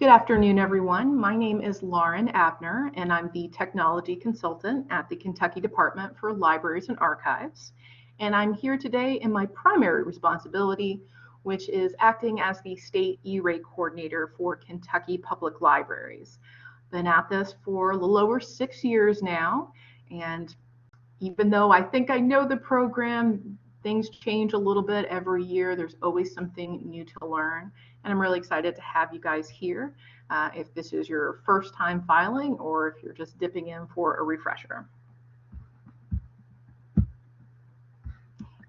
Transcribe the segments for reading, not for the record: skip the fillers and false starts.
Good afternoon, everyone. My name is Lauren Abner, and I'm the Technology Consultant at the Kentucky Department for Libraries and Archives. And I'm here today in my primary responsibility, which is acting as the State E-Rate Coordinator for Kentucky Public Libraries. Been at this for a little over 6 years now, and even though I think I know the program, things change a little bit every year. There's always something new to learn. And I'm really excited to have you guys here if this is your first time filing or if you're just dipping in for a refresher.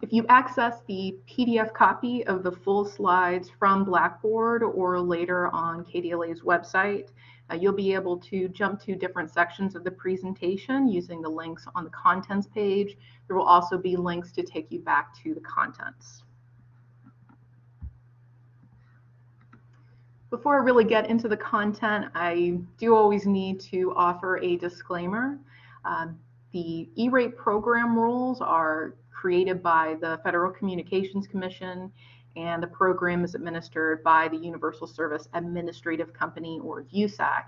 If you access the PDF copy of the full slides from Blackboard or later on KDLA's website, you'll be able to jump to different sections of the presentation using the links on the contents page. There will also be links to take you back to the contents. Before I really get into the content, I do always need to offer a disclaimer. The E-Rate program rules are created by the Federal Communications Commission, and the program is administered by the Universal Service Administrative Company, or USAC.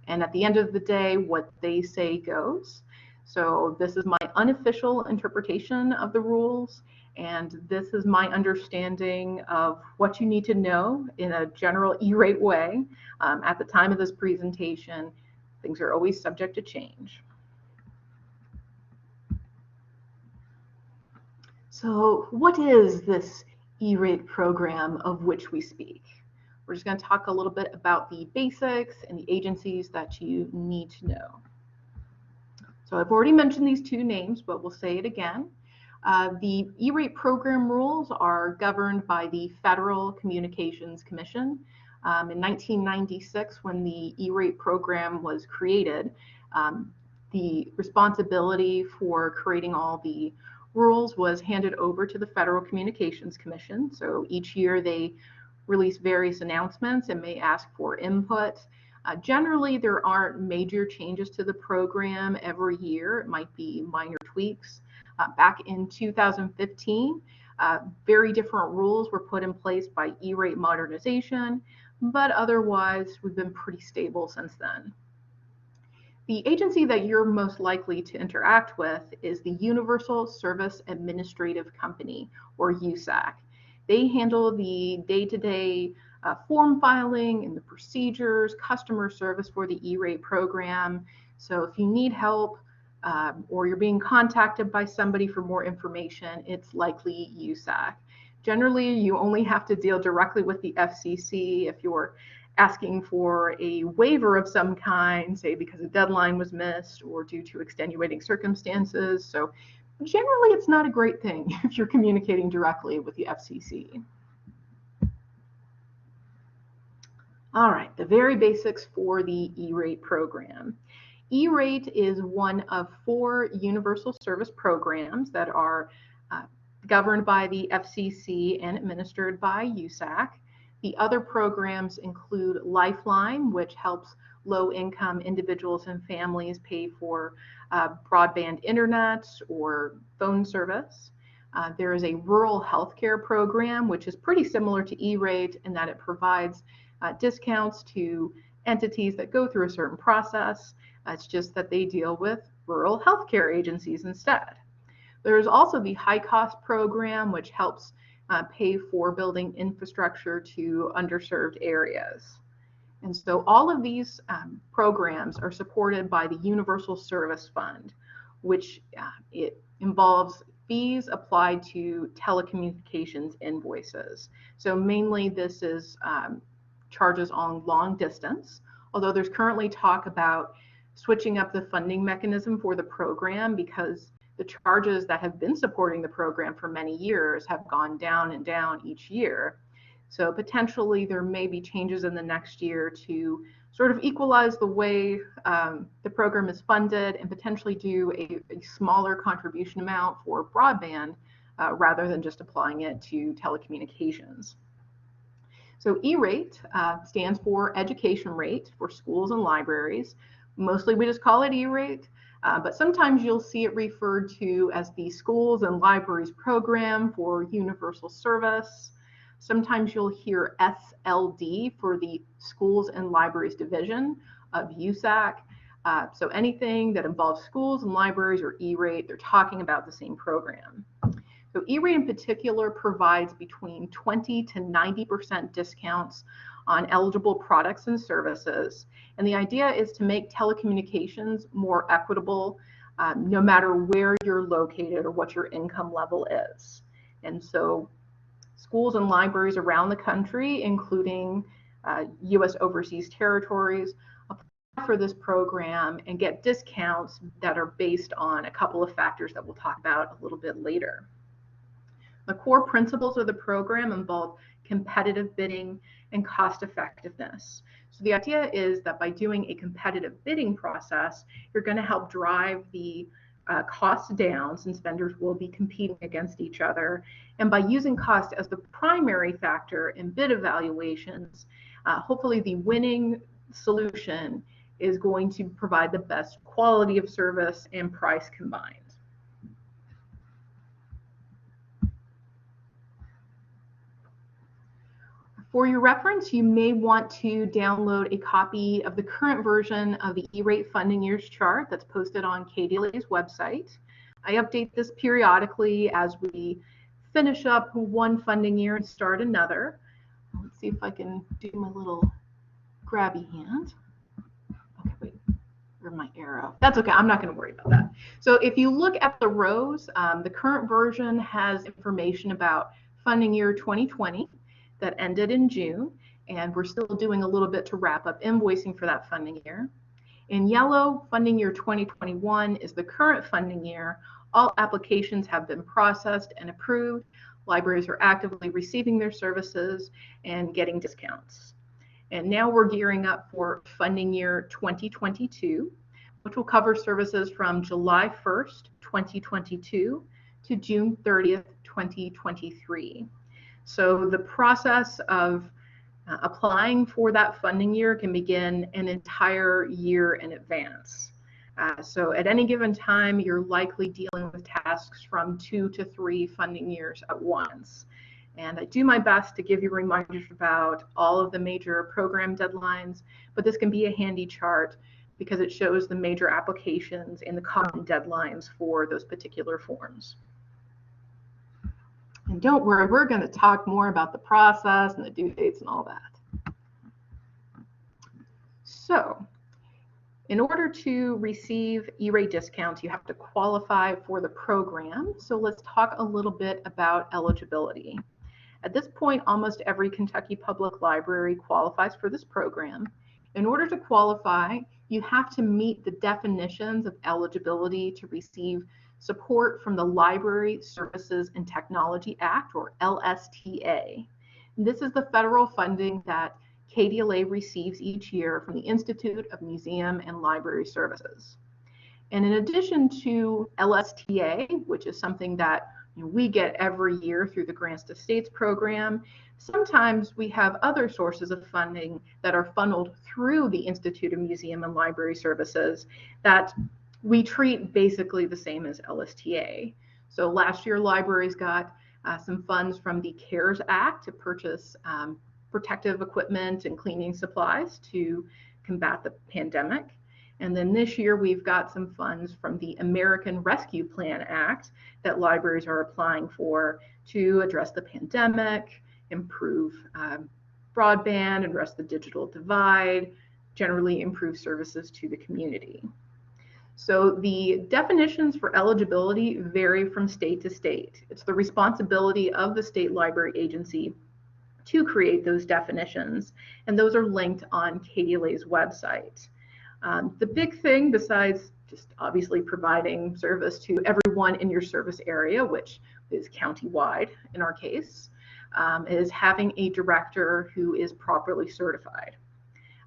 And at the end of the day, what they say goes. So this is my unofficial interpretation of the rules, and this is my understanding of what you need to know in a general E-Rate way. At the time of this presentation, things are always subject to change. So what is this E-Rate program of which we speak? We're just going to talk a little bit about the basics and the agencies that you need to know. So I've already mentioned these two names, but we'll say it again. The E-Rate program rules are governed by the Federal Communications Commission. In 1996, when the E-Rate program was created, the responsibility for creating all the rules was handed over to the Federal Communications Commission. So each year they release various announcements and may ask for input. Generally, there aren't major changes to the program every year. It might be minor tweaks. Back in 2015, very different rules were put in place by E-Rate modernization, but otherwise we've been pretty stable since then. The agency that you're most likely to interact with is the Universal Service Administrative Company, or USAC. They handle the day-to-day form filing and the procedures, customer service for the E-Rate program. So if you need help or you're being contacted by somebody for more information, it's likely USAC. Generally, you only have to deal directly with the FCC if you're asking for a waiver of some kind, say because a deadline was missed or due to extenuating circumstances. So generally, it's not a great thing if you're communicating directly with the FCC. All right, the very basics for the E-Rate program. E-Rate is one of 4 universal service programs that are governed by the FCC and administered by USAC. The other programs include Lifeline, which helps low-income individuals and families pay for broadband internet or phone service. There is a rural healthcare program, which is pretty similar to E-Rate in that it provides discounts to entities that go through a certain process. It's just that they deal with rural healthcare agencies instead. There's also the high cost program, which helps pay for building infrastructure to underserved areas. And so all of these programs are supported by the Universal Service Fund, which it involves fees applied to telecommunications invoices. So mainly this is charges on long distance, although there's currently talk about switching up the funding mechanism for the program because the charges that have been supporting the program for many years have gone down and down each year. So potentially there may be changes in the next year to sort of equalize the way the program is funded and potentially do a smaller contribution amount for broadband rather than just applying it to telecommunications. So E-Rate stands for education rate for schools and libraries. Mostly we just call it E-Rate. But sometimes you'll see it referred to as the Schools and Libraries Program for Universal Service. Sometimes you'll hear SLD for the Schools and Libraries Division of USAC. So anything that involves schools and libraries or E-rate, they're talking about the same program. So E-rate in particular provides between 20 to 90% discounts on eligible products and services. And the idea is to make telecommunications more equitable, no matter where you're located or what your income level is. And so schools and libraries around the country, including U.S. overseas territories, apply for this program and get discounts that are based on a couple of factors that we'll talk about a little bit later. The core principles of the program involve competitive bidding and cost effectiveness. So the idea is that by doing a competitive bidding process, you're going to help drive the costs down, since vendors will be competing against each other. And by using cost as the primary factor in bid evaluations, hopefully the winning solution is going to provide the best quality of service and price combined. For your reference, you may want to download a copy of the current version of the E-rate funding years chart that's posted on KDLA's website. I update this periodically as we finish up one funding year and start another. Let's see if I can do my little grabby hand. Okay, wait, where's my arrow? That's okay, I'm not going to worry about that. So if you look at the rows, the current version has information about funding year 2020. That ended in June, and we're still doing a little bit to wrap up invoicing for that funding year. In yellow, funding year 2021 is the current funding year. All applications have been processed and approved. Libraries are actively receiving their services and getting discounts. And now we're gearing up for funding year 2022, which will cover services from July 1st, 2022 to June 30th, 2023. So the process of applying for that funding year can begin an entire year in advance. So at any given time, you're likely dealing with tasks from 2 to 3 funding years at once. And I do my best to give you reminders about all of the major program deadlines, but this can be a handy chart because it shows the major applications and the common deadlines for those particular forms. And don't worry, we're going to talk more about the process and the due dates and all that. So, in order to receive E-rate discounts, you have to qualify for the program. So let's talk a little bit about eligibility. At this point, almost every Kentucky Public Library qualifies for this program. In order to qualify, you have to meet the definitions of eligibility to receive support from the Library Services and Technology Act, or LSTA. And this is the federal funding that KDLA receives each year from the Institute of Museum and Library Services. And in addition to LSTA, which is something that we get every year through the Grants to States program, sometimes we have other sources of funding that are funneled through the Institute of Museum and Library Services that we treat basically the same as LSTA. So last year, libraries got some funds from the CARES Act to purchase protective equipment and cleaning supplies to combat the pandemic. And then this year, we've got some funds from the American Rescue Plan Act that libraries are applying for to address the pandemic, improve broadband, address the digital divide, generally improve services to the community. So the definitions for eligibility vary from state to state. It's the responsibility of the state library agency to create those definitions, and those are linked on KDLA's website. The big thing, besides just obviously providing service to everyone in your service area, which is countywide in our case, is having a director who is properly certified.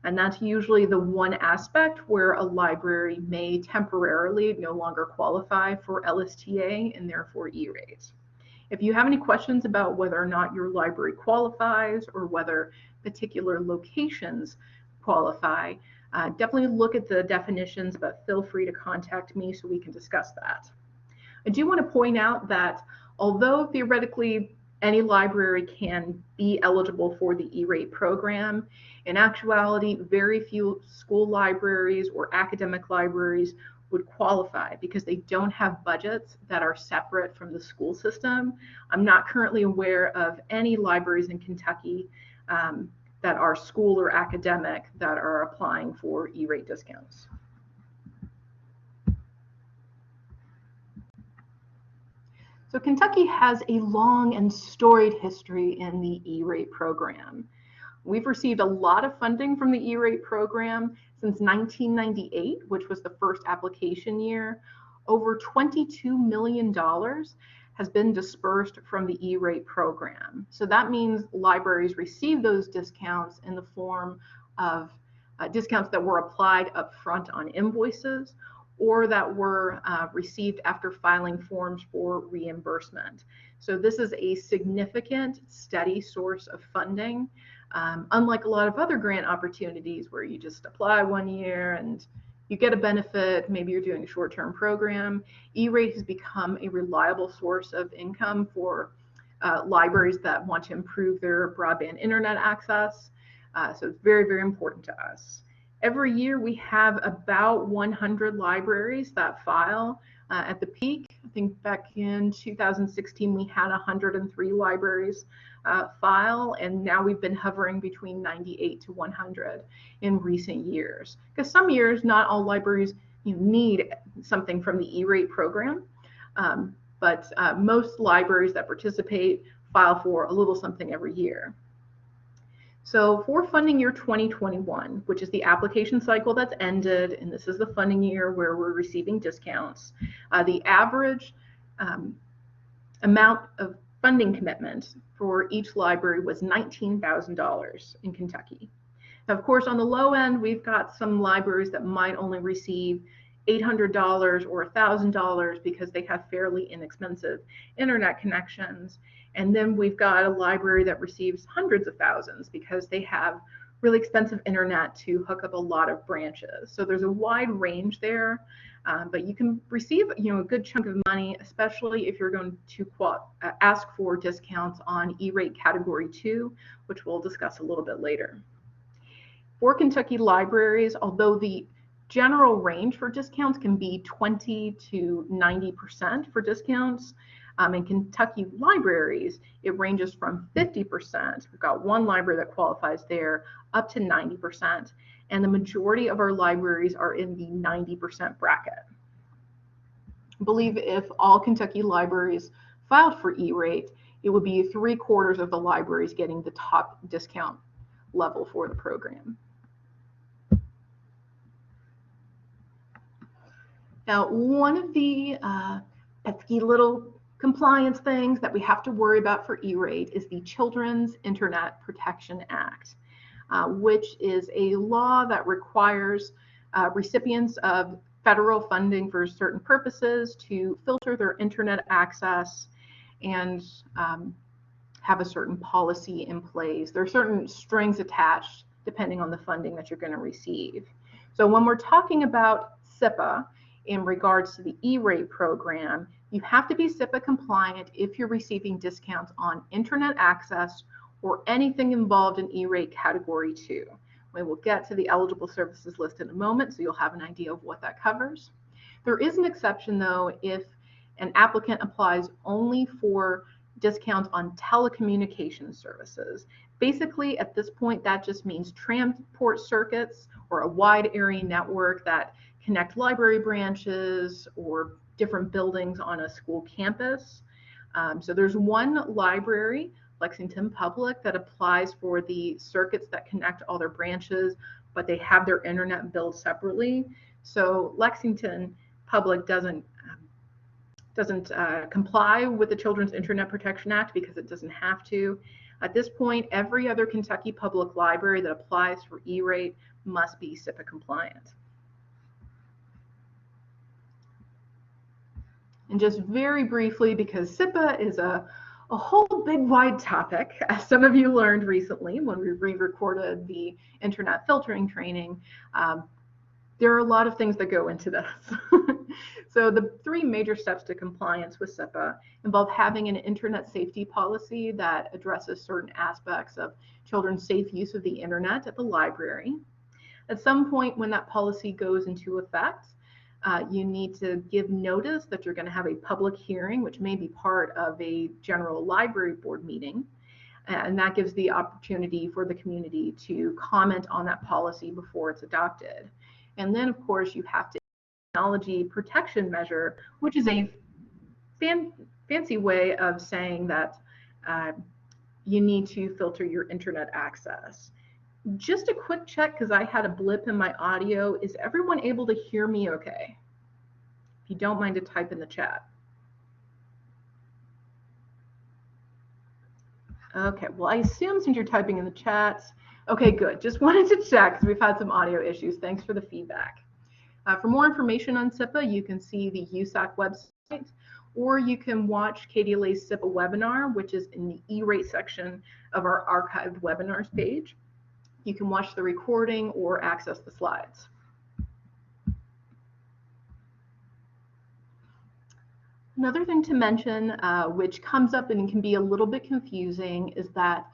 And that's usually the one aspect where a library may temporarily no longer qualify for LSTA and therefore E-rate. If you have any questions about whether or not your library qualifies or whether particular locations qualify, definitely look at the definitions, but feel free to contact me so we can discuss that. I do want to point out that although theoretically any library can be eligible for the E-rate program. In actuality, very few school libraries or academic libraries would qualify because they don't have budgets that are separate from the school system. I'm not currently aware of any libraries in Kentucky that are school or academic that are applying for E-rate discounts. So Kentucky has a long and storied history in the E-rate program. We've received a lot of funding from the E-rate program since 1998, which was the first application year. Over $22 million has been dispersed from the E-rate program. So that means libraries receive those discounts in the form of discounts that were applied up front on invoices, or that were received after filing forms for reimbursement. So this is a significant, steady source of funding, unlike a lot of other grant opportunities where you just apply one year and you get a benefit, maybe you're doing a short-term program. E-rate has become a reliable source of income for libraries that want to improve their broadband internet access. So it's very, very important to us. Every year we have about 100 libraries that file. At the peak, I think back in 2016, we had 103 libraries file, and now we've been hovering between 98 to 100 in recent years. Because some years, not all libraries need something from the E-rate program, but most libraries that participate file for a little something every year. So for funding year 2021, which is the application cycle that's ended, and this is the funding year where we're receiving discounts, the average amount of funding commitment for each library was $19,000 in Kentucky. Now, of course, on the low end, we've got some libraries that might only receive $800 or $1,000 because they have fairly inexpensive internet connections. And then we've got a library that receives hundreds of thousands because they have really expensive internet to hook up a lot of branches. So there's a wide range there, but you can receive a good chunk of money, especially if you're going to ask for discounts on E-rate Category 2, which we'll discuss a little bit later. For Kentucky libraries, although the general range for discounts can be 20 to 90% for discounts, in Kentucky libraries, it ranges from 50%, we've got one library that qualifies there, up to 90%, and the majority of our libraries are in the 90% bracket. I believe if all Kentucky libraries filed for E-rate, it would be 3/4 of the libraries getting the top discount level for the program. Now, one of the pesky little compliance things that we have to worry about for E-rate is the Children's Internet Protection Act, which is a law that requires recipients of federal funding for certain purposes to filter their internet access and have a certain policy in place. There are certain strings attached depending on the funding that you're going to receive. So when we're talking about SIPA in regards to the E-rate program, you have to be SIPA compliant if you're receiving discounts on internet access or anything involved in E-rate Category 2. We will get to the eligible services list in a moment, so you'll have an idea of what that covers. There is an exception, though, if an applicant applies only for discounts on telecommunications services. Basically, at this point, that just means transport circuits or a wide area network that connect library branches or different buildings on a school campus. So there's one library, Lexington Public, that applies for the circuits that connect all their branches, but they have their internet billed separately. So Lexington Public doesn't comply with the Children's Internet Protection Act because it doesn't have to. At this point, every other Kentucky public library that applies for E-rate must be SIPA compliant. And just very briefly, because SIPA is a whole big wide topic, as some of you learned recently when we re-recorded the internet filtering training, There are a lot of things that go into this. So the three major steps to compliance with SIPA involve having an internet safety policy that addresses certain aspects of children's safe use of the internet at the library. At some point when that policy goes into effect, you need to give notice that you're going to have a public hearing, which may be part of a general library board meeting. And that gives the opportunity for the community to comment on that policy before it's adopted. And then, of course, you have to technology protection measure, which is a fancy way of saying that you need to filter your internet access. Just a quick check, because I had a blip in my audio. Is everyone able to hear me okay? If you don't mind to type in the chat. Okay, well, I assume since you're typing in the chats, okay, good. Just wanted to check because we've had some audio issues. Thanks for the feedback. For more information on SIPA, you can see the USAC website, or you can watch KDLA's SIPA webinar, which is in the E-rate section of our archived webinars page. You can watch the recording or access the slides. Another thing to mention, which comes up and can be a little bit confusing, is that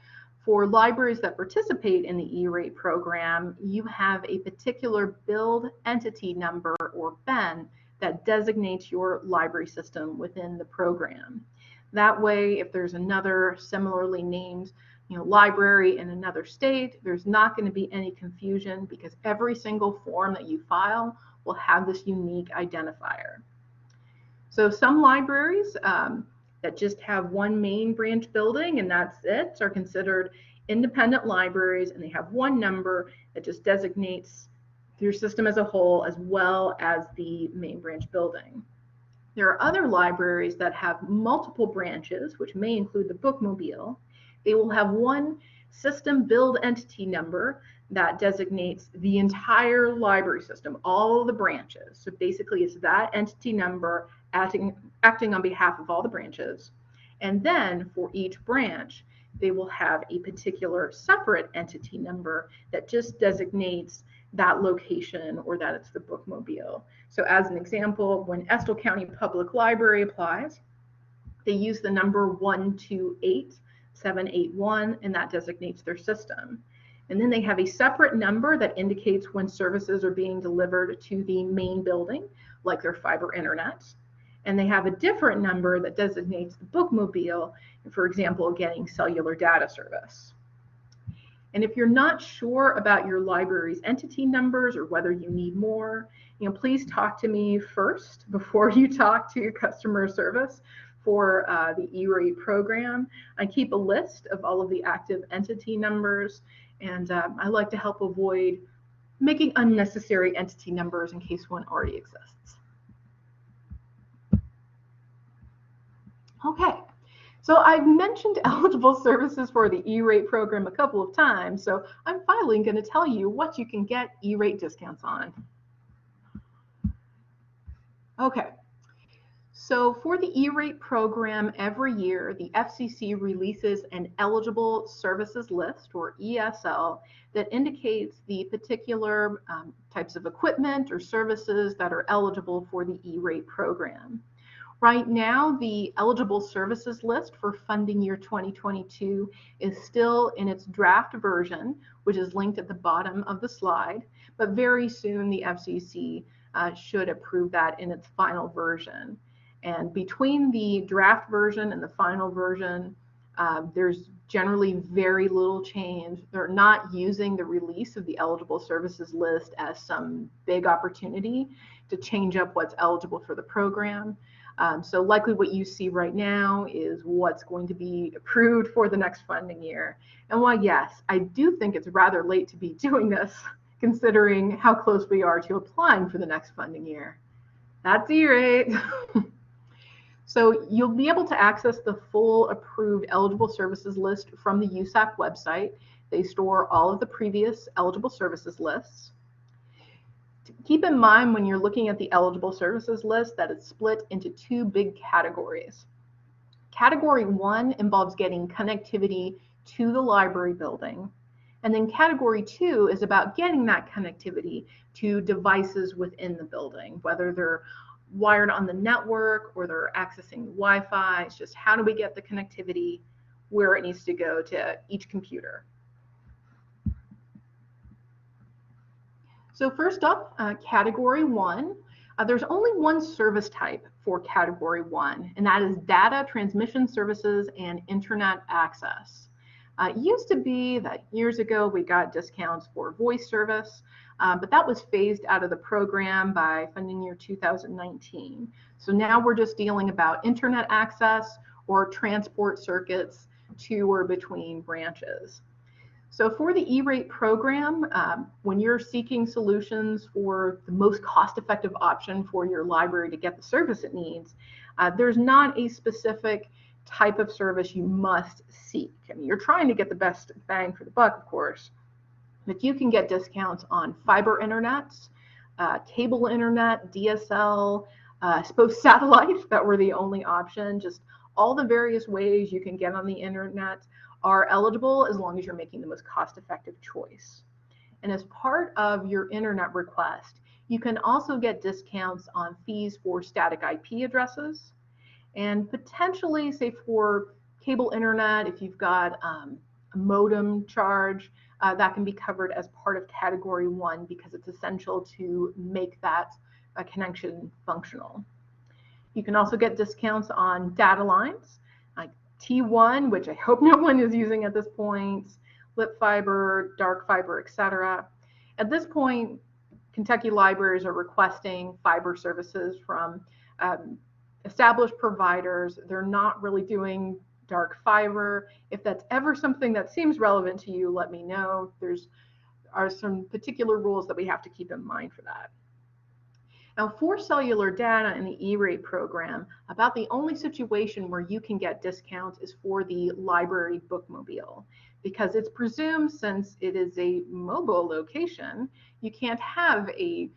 for libraries that participate in the E-rate program, you have a particular build entity number, or BEN, that designates your library system within the program. That way, if there's another similarly named library in another state, there's not going to be any confusion because every single form that you file will have this unique identifier. So some libraries that just have one main branch building and that's it are considered independent libraries, and they have one number that just designates your system as a whole as well as the main branch building. There are other libraries that have multiple branches, which may include the bookmobile. They will have one system build entity number that designates the entire library system, all of the branches. So basically it's that entity number acting on behalf of all the branches. And then for each branch, they will have a particular separate entity number that just designates that location or that it's the bookmobile. So as an example, when Estill County Public Library applies, they use the number 128781, and that designates their system. And then they have a separate number that indicates when services are being delivered to the main building, like their fiber internet. And they have a different number that designates the bookmobile, for example, getting cellular data service. And if you're not sure about your library's entity numbers or whether you need more, please talk to me first before you talk to your customer service for the E-rate program. I keep a list of all of the active entity numbers, and I like to help avoid making unnecessary entity numbers in case one already exists. Okay, so I've mentioned eligible services for the E-rate program a couple of times, so I'm finally going to tell you what you can get E-rate discounts on. Okay, so for the E-rate program, every year the FCC releases an eligible services list, or ESL, that indicates the particular types of equipment or services that are eligible for the E-rate program. Right now, the eligible services list for funding year 2022 is still in its draft version, which is linked at the bottom of the slide, but very soon the FCC should approve that in its final version. And between the draft version and the final version, there's generally very little change. They're not using the release of the eligible services list as some big opportunity to change up what's eligible for the program. So likely what you see right now is what's going to be approved for the next funding year. And while yes, I do think it's rather late to be doing this, considering how close we are to applying for the next funding year. That's E-rate. So you'll be able to access the full approved eligible services list from the USAC website. They store all of the previous eligible services lists. Keep in mind when you're looking at the eligible services list that it's split into two big categories. Category 1 involves getting connectivity to the library building, And then category 2 is about getting that connectivity to devices within the building, whether they're wired on the network or they're accessing Wi-Fi. It's just how do we get the connectivity where it needs to go to each computer. So first up, category 1. There's only one service type for category 1, and that is data transmission services and internet access. It used to be that years ago we got discounts for voice service, but that was phased out of the program by funding year 2019. So now we're just dealing about internet access or transport circuits to or between branches. So for the E-rate program, when you're seeking solutions for the most cost-effective option for your library to get the service it needs, there's not a specific type of service you must seek. I mean, you're trying to get the best bang for the buck, of course, but you can get discounts on fiber internets, cable internet, DSL, I suppose satellite, if that were the only option. Just all the various ways you can get on the internet are eligible as long as you're making the most cost-effective choice. And as part of your internet request, you can also get discounts on fees for static IP addresses, and potentially, say for cable internet, if you've got a modem charge, that can be covered as part of category 1 because it's essential to make that connection functional. You can also get discounts on data lines, like T1, which I hope no one is using at this point, lit fiber, dark fiber, etc. At this point, Kentucky libraries are requesting fiber services from established providers. They're not really doing dark fiber. If that's ever something that seems relevant to you, let me know. There are some particular rules that we have to keep in mind for that. Now, for cellular data in the E-rate program, about the only situation where you can get discounts is for the library bookmobile, because it's presumed, since it is a mobile location, you can't have a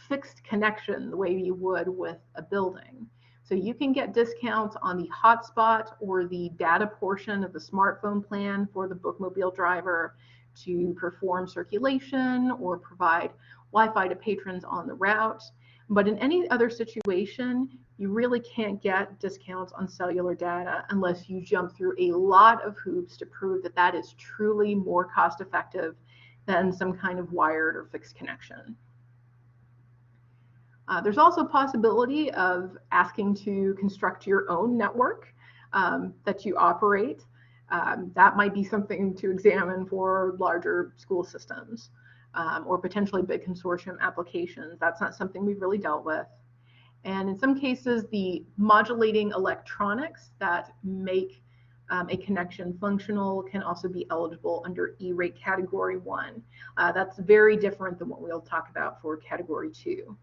fixed connection the way you would with a building. So you can get discounts on the hotspot or the data portion of the smartphone plan for the bookmobile driver to perform circulation or provide Wi-Fi to patrons on the route. But in any other situation, you really can't get discounts on cellular data unless you jump through a lot of hoops to prove that that is truly more cost effective than some kind of wired or fixed connection. There's also a possibility of asking to construct your own network that you operate. That might be something to examine for larger school systems or potentially big consortium applications. That's not something we've really dealt with. And in some cases, the modulating electronics that make a connection functional can also be eligible under E-rate category 1. That's very different than what we'll talk about for category 2.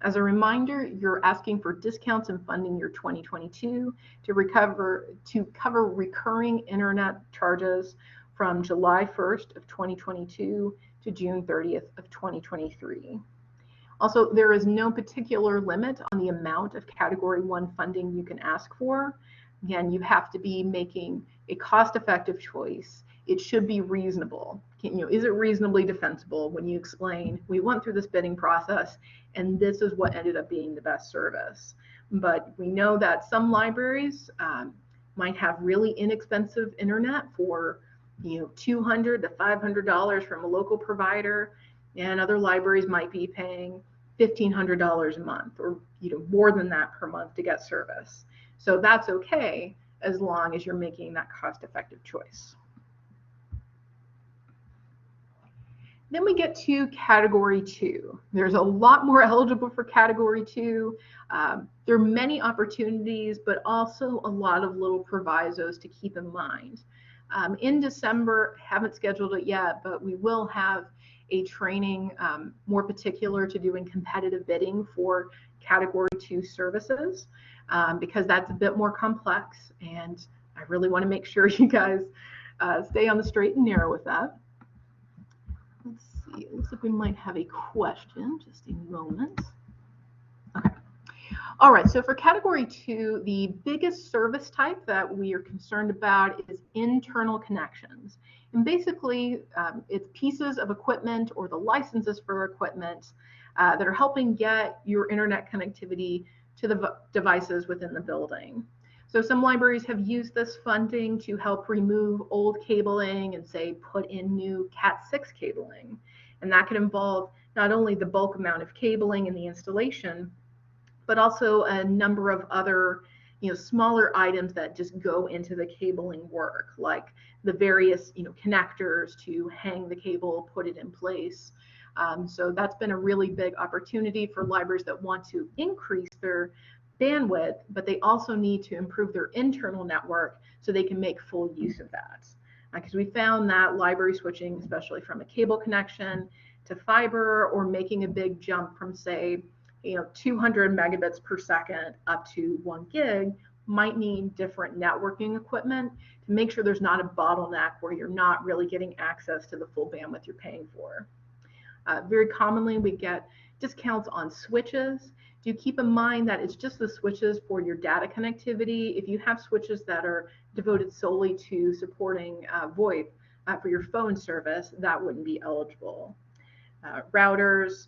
As a reminder, you're asking for discounts in funding year 2022 to cover recurring internet charges from July 1st of 2022 to June 30th of 2023. Also, there is no particular limit on the amount of category 1 funding you can ask for. Again, you have to be making a cost-effective choice. It should be reasonable. Is it reasonably defensible when you explain, we went through this bidding process and this is what ended up being the best service? But we know that some libraries might have really inexpensive internet for $200 to $500 from a local provider, and other libraries might be paying $1,500 a month or more than that per month to get service. So that's okay as long as you're making that cost-effective choice. Then we get to category 2. There's a lot more eligible for category 2. There are many opportunities, but also a lot of little provisos to keep in mind. In December, haven't scheduled it yet, but we will have a training more particular to doing competitive bidding for category 2 services because that's a bit more complex, and I really want to make sure you guys stay on the straight and narrow with that. Let's see, it looks like we might have a question, just a moment. Okay. All right, so for category 2, the biggest service type that we are concerned about is internal connections. And basically, it's pieces of equipment or the licenses for equipment that are helping get your internet connectivity to the devices within the building. So some libraries have used this funding to help remove old cabling and say put in new Cat6 cabling. And that could involve not only the bulk amount of cabling and the installation, but also a number of other smaller items that just go into the cabling work, like the various connectors to hang the cable, put it in place. So that's been a really big opportunity for libraries that want to increase their bandwidth, but they also need to improve their internal network so they can make full use of that. Because we found that library switching, especially from a cable connection to fiber, or making a big jump from, say, 200 megabits per second up to 1 gig, might need different networking equipment to make sure there's not a bottleneck where you're not really getting access to the full bandwidth you're paying for. Very commonly, we get discounts on switches. Do keep in mind that it's just the switches for your data connectivity. If you have switches that are devoted solely to supporting VoIP for your phone service, that wouldn't be eligible. Routers,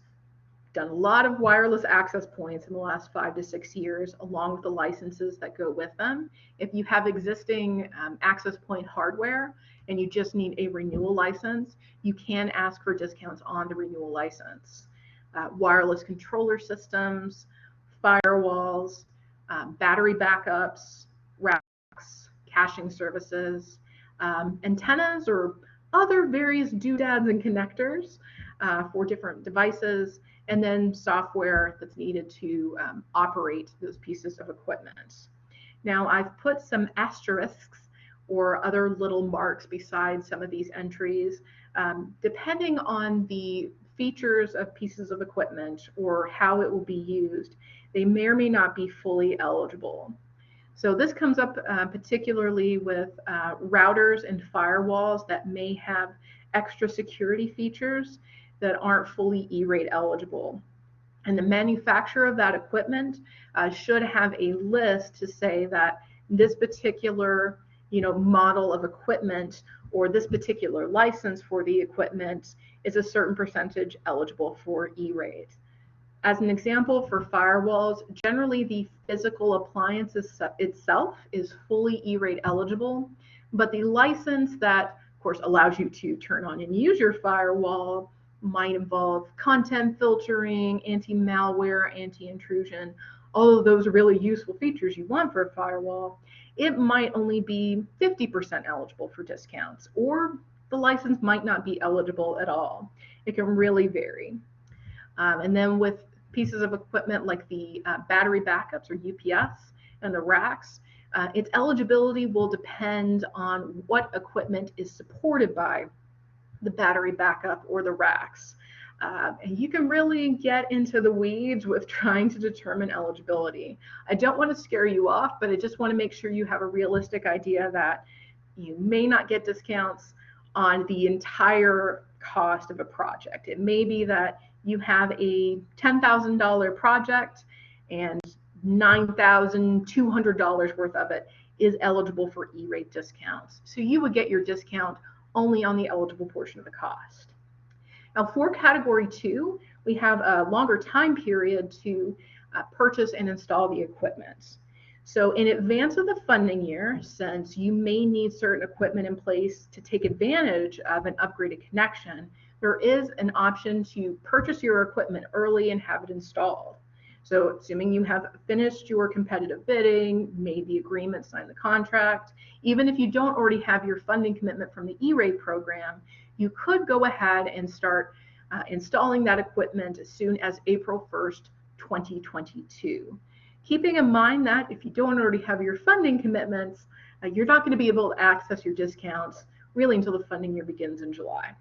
done a lot of wireless access points in the last 5 to 6 years, along with the licenses that go with them. If you have existing access point hardware and you just need a renewal license, you can ask for discounts on the renewal license. Wireless controller systems, firewalls, battery backups, racks, caching services, antennas, or other various doodads and connectors for different devices, and then software that's needed to operate those pieces of equipment. Now, I've put some asterisks or other little marks beside some of these entries, depending on the features of pieces of equipment or how it will be used. They may or may not be fully eligible. So this comes up particularly with routers and firewalls that may have extra security features that aren't fully E-rate eligible. And the manufacturer of that equipment should have a list to say that this particular model of equipment or this particular license for the equipment is a certain percentage eligible for E-rate. As an example, for firewalls, generally the physical appliance itself is fully E-rate eligible, but the license that, of course, allows you to turn on and use your firewall might involve content filtering, anti-malware, anti-intrusion, all of those really useful features you want for a firewall. It might only be 50% eligible for discounts, or the license might not be eligible at all. It can really vary. And then with pieces of equipment like the battery backups or UPS and the racks, its eligibility will depend on what equipment is supported by the battery backup or the racks. And you can really get into the weeds with trying to determine eligibility. I don't want to scare you off, but I just want to make sure you have a realistic idea that you may not get discounts on the entire cost of a project. It may be that you have a $10,000 project and $9,200 worth of it is eligible for E-rate discounts. So you would get your discount only on the eligible portion of the cost. Now, for category 2, we have a longer time period to purchase and install the equipment. So in advance of the funding year, since you may need certain equipment in place to take advantage of an upgraded connection, there is an option to purchase your equipment early and have it installed. So assuming you have finished your competitive bidding, made the agreement, signed the contract, even if you don't already have your funding commitment from the E-rate program, you could go ahead and start installing that equipment as soon as April 1st, 2022. Keeping in mind that if you don't already have your funding commitments, you're not going to be able to access your discounts really until the funding year begins in July.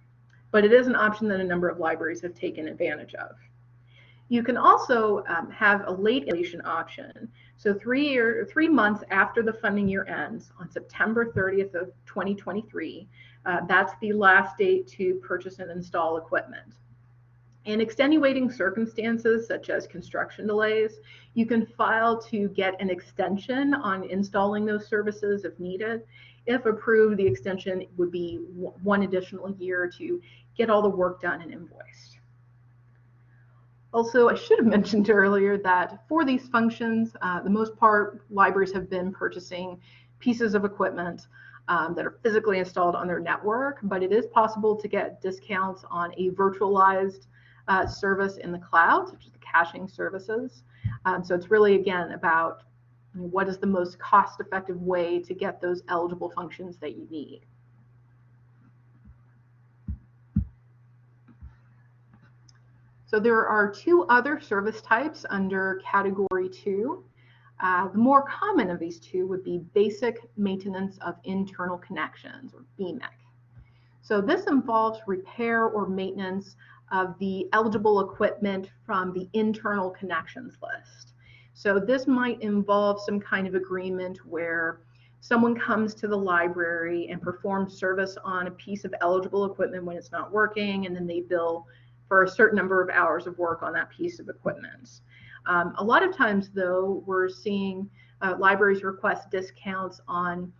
But it is an option that a number of libraries have taken advantage of. You can also have a late installation option. So 3 months after the funding year ends, on September 30th of 2023, that's the last date to purchase and install equipment. In extenuating circumstances such as construction delays, you can file to get an extension on installing those services if needed. if approved, the extension would be one additional year to get all the work done and invoiced. Also, I should have mentioned earlier that for these functions, the most part, libraries have been purchasing pieces of equipment that are physically installed on their network, but it is possible to get discounts on a virtualized service in the cloud, such as the caching services. So it's really, again, about what is the most cost-effective way to get those eligible functions that you need. So there are two other service types under Category 2. The more common of these two would be basic maintenance of internal connections, or BMIC. So this involves repair or maintenance of the eligible equipment from the internal connections list. So this might involve some kind of agreement where someone comes to the library and performs service on a piece of eligible equipment when it's not working, and then they bill for a certain number of hours of work on that piece of equipment. A lot of times, though, we're seeing libraries request discounts on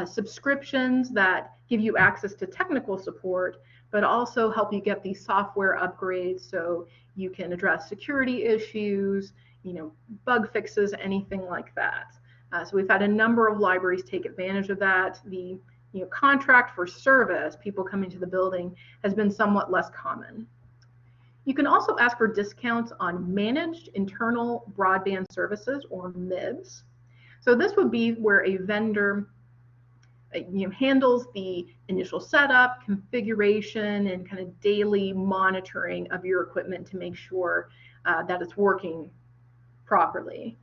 subscriptions that give you access to technical support, but also help you get these software upgrades so you can address security issues, bug fixes, anything like that. So we've had a number of libraries take advantage of that. The contract for service, people coming to the building, has been somewhat less common. You can also ask for discounts on managed internal broadband services, or MIBs. So this would be where a vendor handles the initial setup, configuration, and kind of daily monitoring of your equipment to make sure that it's working properly.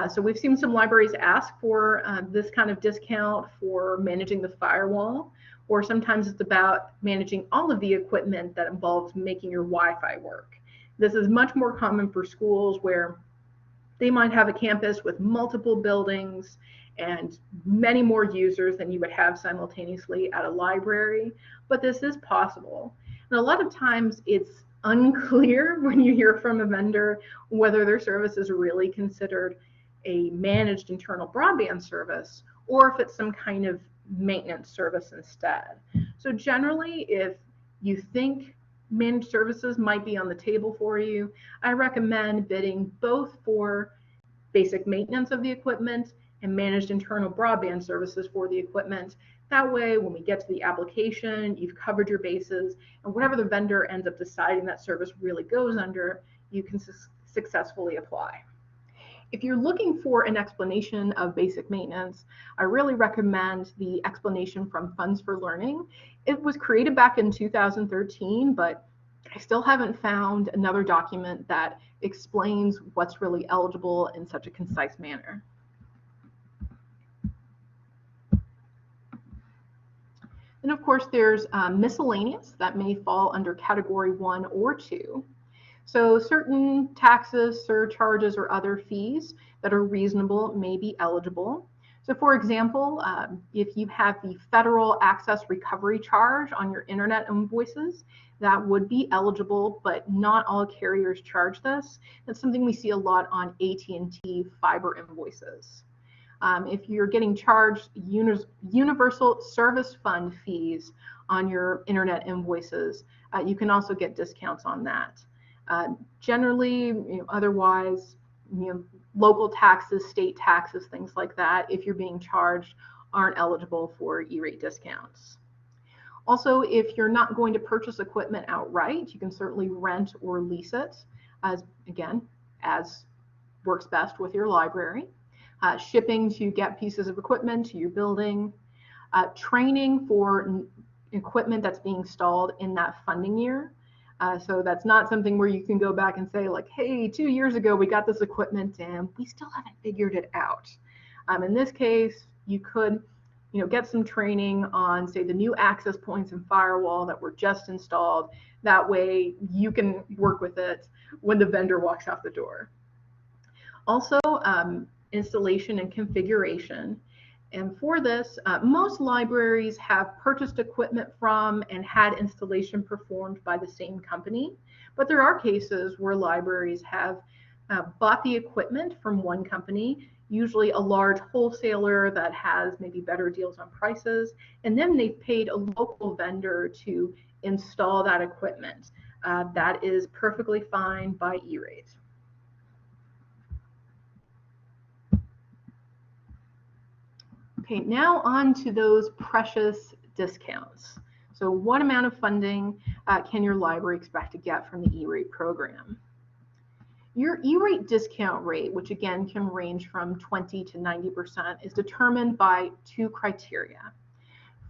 So we've seen some libraries ask for this kind of discount for managing the firewall, or sometimes it's about managing all of the equipment that involves making your Wi-Fi work. This is much more common for schools where they might have a campus with multiple buildings and many more users than you would have simultaneously at a library, but this is possible. And a lot of times it's unclear when you hear from a vendor whether their service is really considered a managed internal broadband service or if it's some kind of maintenance service instead. So generally, if you think managed services might be on the table for you, I recommend bidding both for basic maintenance of the equipment and managed internal broadband services for the equipment. That way, when we get to the application, you've covered your bases, and whatever the vendor ends up deciding that service really goes under, you can successfully apply. If you're looking for an explanation of basic maintenance, I really recommend the explanation from Funds for Learning. It was created back in 2013, but I still haven't found another document that explains what's really eligible in such a concise manner. And of course, there's miscellaneous that may fall under Category 1 or 2. So certain taxes, surcharges, or other fees that are reasonable may be eligible. So for example, if you have the Federal Access Recovery Charge on your internet invoices, that would be eligible, but not all carriers charge this. That's something we see a lot on AT&T fiber invoices. If you're getting charged Universal Service Fund fees on your internet invoices, you can also get discounts on that. Generally, otherwise, local taxes, state taxes, things like that, if you're being charged, aren't eligible for E-rate discounts. Also, if you're not going to purchase equipment outright, you can certainly rent or lease it, as works best with your library. Shipping to get pieces of equipment to your building, training for equipment that's being installed in that funding year. So that's not something where you can go back and say like, hey, 2 years ago we got this equipment and we still haven't figured it out. In this case, you could get some training on, say, the new access points and firewall that were just installed. That way you can work with it when the vendor walks out the door. Also, installation and configuration. And for this, most libraries have purchased equipment from and had installation performed by the same company. But there are cases where libraries have bought the equipment from one company, usually a large wholesaler that has maybe better deals on prices, and then they've paid a local vendor to install that equipment. That is perfectly fine by E-Rate. Okay, now on to those precious discounts. So what amount of funding can your library expect to get from the E-Rate program? Your E-Rate discount rate, which again can range from 20 to 90%, is determined by two criteria.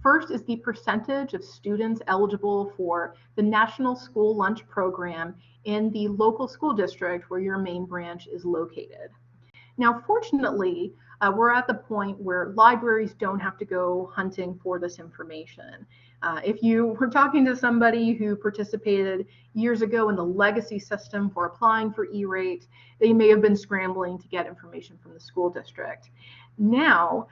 First is the percentage of students eligible for the National School Lunch Program in the local school district where your main branch is located. Now, fortunately, we're at the point where libraries don't have to go hunting for this information. If you were talking to somebody who participated years ago in the legacy system for applying for E-Rate, they may have been scrambling to get information from the school district. Now,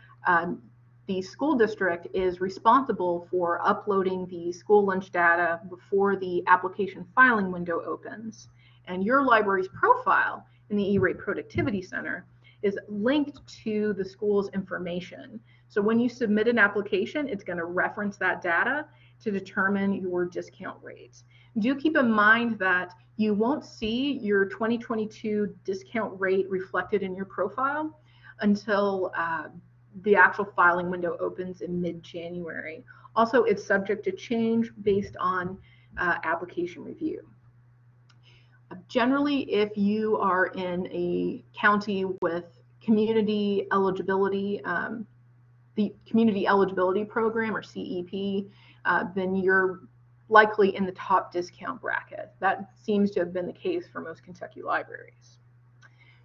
the school district is responsible for uploading the school lunch data before the application filing window opens. And your library's profile in the E-Rate Productivity Center is linked to the school's information. So when you submit an application, it's going to reference that data to determine your discount rates. Do keep in mind that you won't see your 2022 discount rate reflected in your profile until the actual filing window opens in mid-January. Also, it's subject to change based on application review. Generally, if you are in a county with community eligibility, the Community Eligibility Program, or CEP, then you're likely in the top discount bracket. That seems to have been the case for most Kentucky libraries.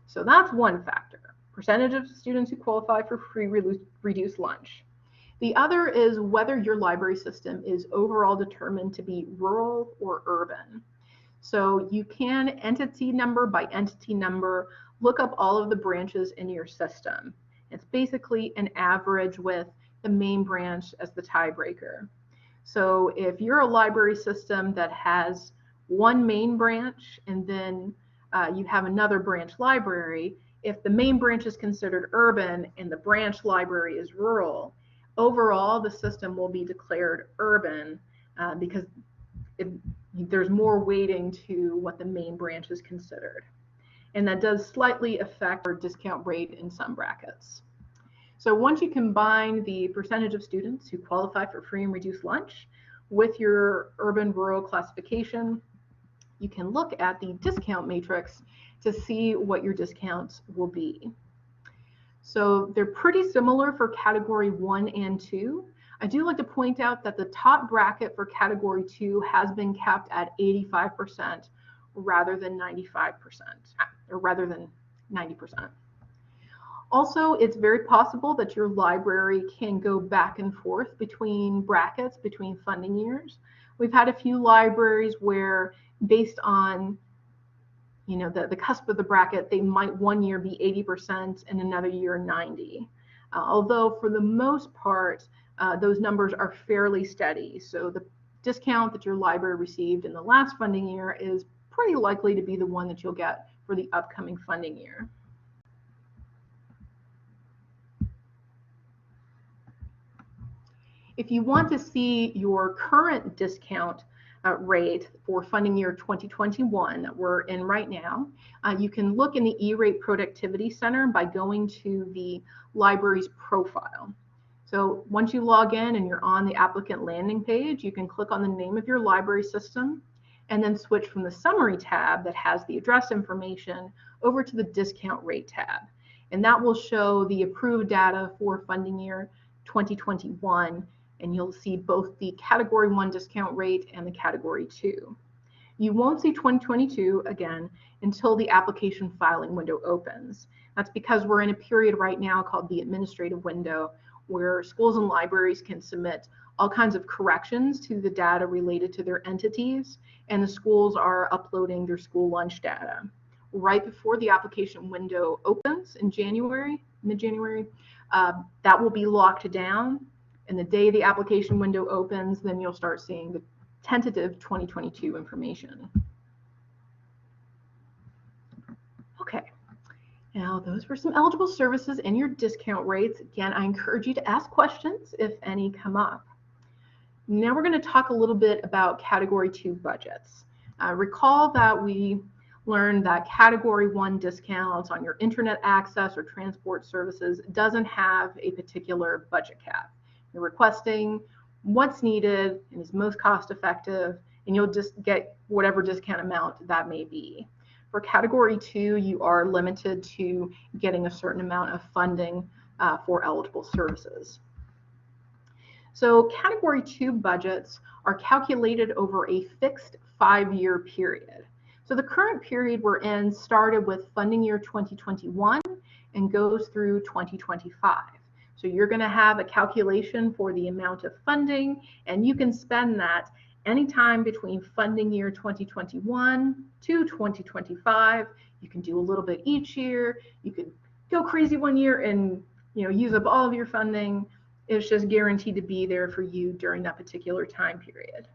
So that's one factor, percentage of students who qualify for free reduced lunch. The other is whether your library system is overall determined to be rural or urban. So you can, entity number by entity number, look up all of the branches in your system. It's basically an average with the main branch as the tiebreaker. So if you're a library system that has one main branch and then you have another branch library, if the main branch is considered urban and the branch library is rural, overall the system will be declared urban because there's more weighting to what the main branch is considered. And that does slightly affect our discount rate in some brackets. So once you combine the percentage of students who qualify for free and reduced lunch with your urban-rural classification, you can look at the discount matrix to see what your discounts will be. So they're pretty similar for category 1 and 2. I do like to point out that the top bracket for category 2 has been capped at 85% rather than 95%, or rather than 90%. Also, it's very possible that your library can go back and forth between brackets, between funding years. We've had a few libraries where, based on the cusp of the bracket, they might one year be 80% and another year 90%. Although for the most part, those numbers are fairly steady. So the discount that your library received in the last funding year is pretty likely to be the one that you'll get for the upcoming funding year. If you want to see your current discount rate for funding year 2021 that we're in right now, you can look in the E-Rate Productivity Center by going to the library's profile. So once you log in and you're on the applicant landing page, you can click on the name of your library system and then switch from the summary tab that has the address information over to the discount rate tab. And that will show the approved data for funding year 2021, and you'll see both the category 1 discount rate and the category 2. You won't see 2022 again until the application filing window opens. That's because we're in a period right now called the administrative window, where schools and libraries can submit all kinds of corrections to the data related to their entities, and the schools are uploading their school lunch data. Right before the application window opens in January, mid-January, that will be locked down, and the day the application window opens, then you'll start seeing the tentative 2022 information. Okay, Now, those were some eligible services and your discount rates. Again, I encourage you to ask questions if any come up. Now we're going to talk a little bit about Category 2 budgets. Recall that we learned that Category 1 discounts on your internet access or transport services doesn't have a particular budget cap. You're requesting what's needed and is most cost effective, and you'll just get whatever discount amount that may be. For Category 2, you are limited to getting a certain amount of funding for eligible services. So Category 2 budgets are calculated over a fixed 5-year period. So the current period we're in started with funding year 2021 and goes through 2025. So you're going to have a calculation for the amount of funding, and you can spend that anytime between funding year 2021 to 2025. You can do a little bit each year. You could go crazy one year and use up all of your funding. It's just guaranteed to be there for you during that particular time period.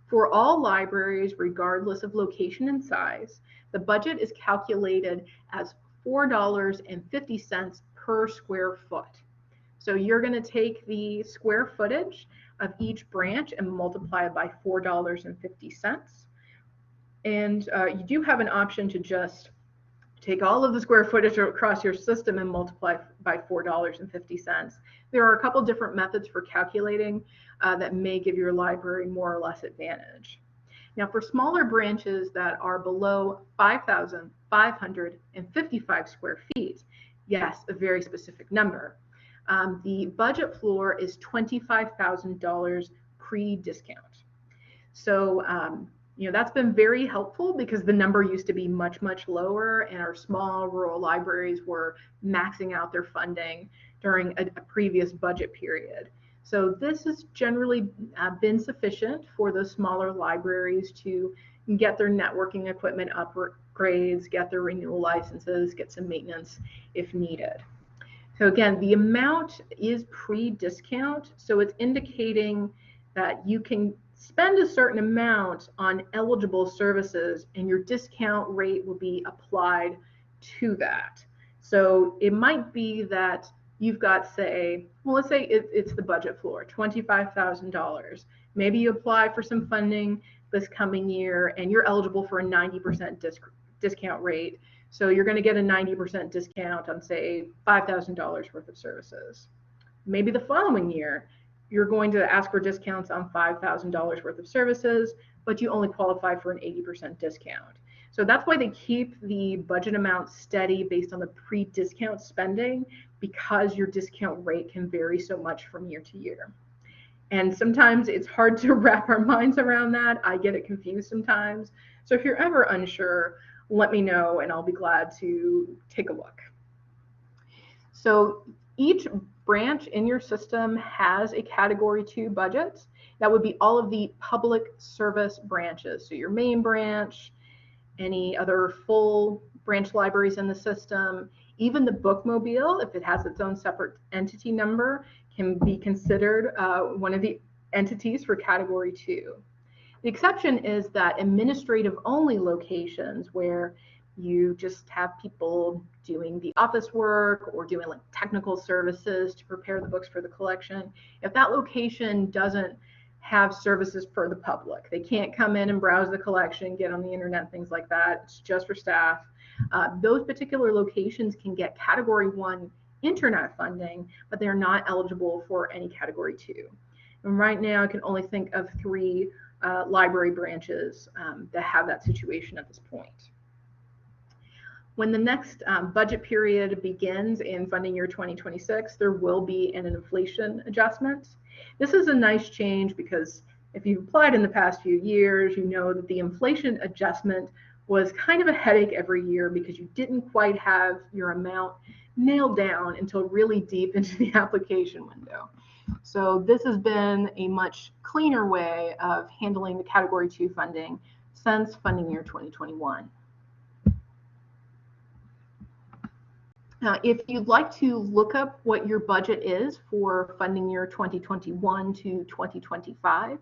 For all libraries, regardless of location and size, the budget is calculated as $4.50 per square foot. So you're going to take the square footage of each branch and multiply it by $4.50. And you do have an option to just take all of the square footage across your system and multiply by $4.50. There are a couple different methods for calculating that may give your library more or less advantage. Now, for smaller branches that are below 5,555 square feet, yes, a very specific number, the budget floor is $25,000 pre-discount. So, that's been very helpful because the number used to be much, much lower, and our small rural libraries were maxing out their funding during a previous budget period. So this has generally been sufficient for those smaller libraries to get their networking equipment upgrades, get their renewal licenses, get some maintenance if needed. So again, the amount is pre-discount, so it's indicating that you can spend a certain amount on eligible services and your discount rate will be applied to that. So it might be that you've got, say, well, let's say it's the budget floor, $25,000. Maybe you apply for some funding this coming year and you're eligible for a 90% discount rate. So you're going to get a 90% discount on, say, $5,000 worth of services. Maybe the following year, you're going to ask for discounts on $5,000 worth of services, but you only qualify for an 80% discount. So that's why they keep the budget amount steady based on the pre-discount spending, because your discount rate can vary so much from year to year. And sometimes it's hard to wrap our minds around that. I get it confused sometimes. So if you're ever unsure, let me know and I'll be glad to take a look. So each branch in your system has a Category 2 budget. That would be all of the public service branches. So your main branch, any other full branch libraries in the system, even the bookmobile, if it has its own separate entity number, can be considered one of the entities for Category 2. The exception is that administrative only locations where you just have people doing the office work or doing like technical services to prepare the books for the collection. If that location doesn't have services for the public, they can't come in and browse the collection, get on the internet, things like that, it's just for staff. Those particular locations can get Category 1 internet funding, but they're not eligible for any Category 2. And right now I can only think of 3 library branches that have that situation at this point. When the next budget period begins in funding year 2026, there will be an inflation adjustment. This is a nice change because if you've applied in the past few years, you know that the inflation adjustment was kind of a headache every year because you didn't quite have your amount nailed down until really deep into the application window. So this has been a much cleaner way of handling the Category 2 funding since funding year 2021. If you'd like to look up what your budget is for funding year 2021 to 2025,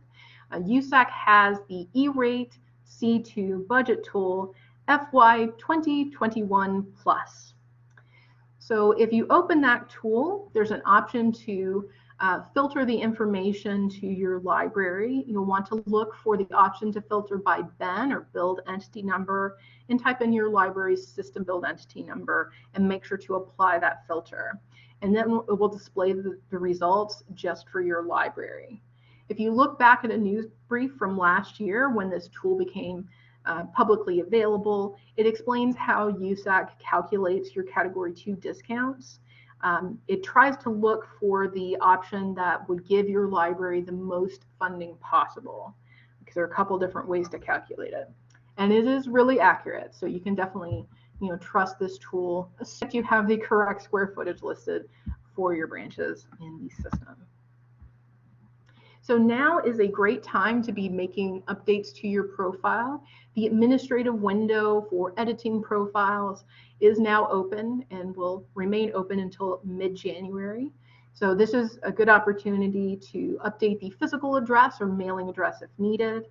USAC has the E-Rate C2 budget tool FY 2021 Plus. So if you open that tool, there's an option to filter the information to your library. You'll want to look for the option to filter by BEN or build entity number and type in your library's system build entity number and make sure to apply that filter. And then it will display the results just for your library. If you look back at a news brief from last year when this tool became publicly available, it explains how USAC calculates your Category 2 discounts. It tries to look for the option that would give your library the most funding possible, because there are a couple different ways to calculate it. And it is really accurate, so you can definitely trust this tool, if you have the correct square footage listed for your branches in the system. So now is a great time to be making updates to your profile. The administrative window for editing profiles is now open and will remain open until mid-January. So this is a good opportunity to update the physical address or mailing address if needed.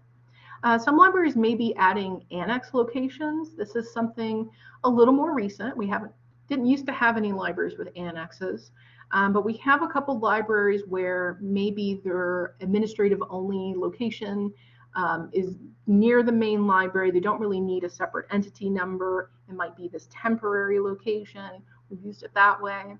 Some libraries may be adding annex locations. This is something a little more recent. We didn't used to have any libraries with annexes. But we have a couple libraries where maybe their administrative only location is near the main library. They don't really need a separate entity number. It might be this temporary location. We've used it that way.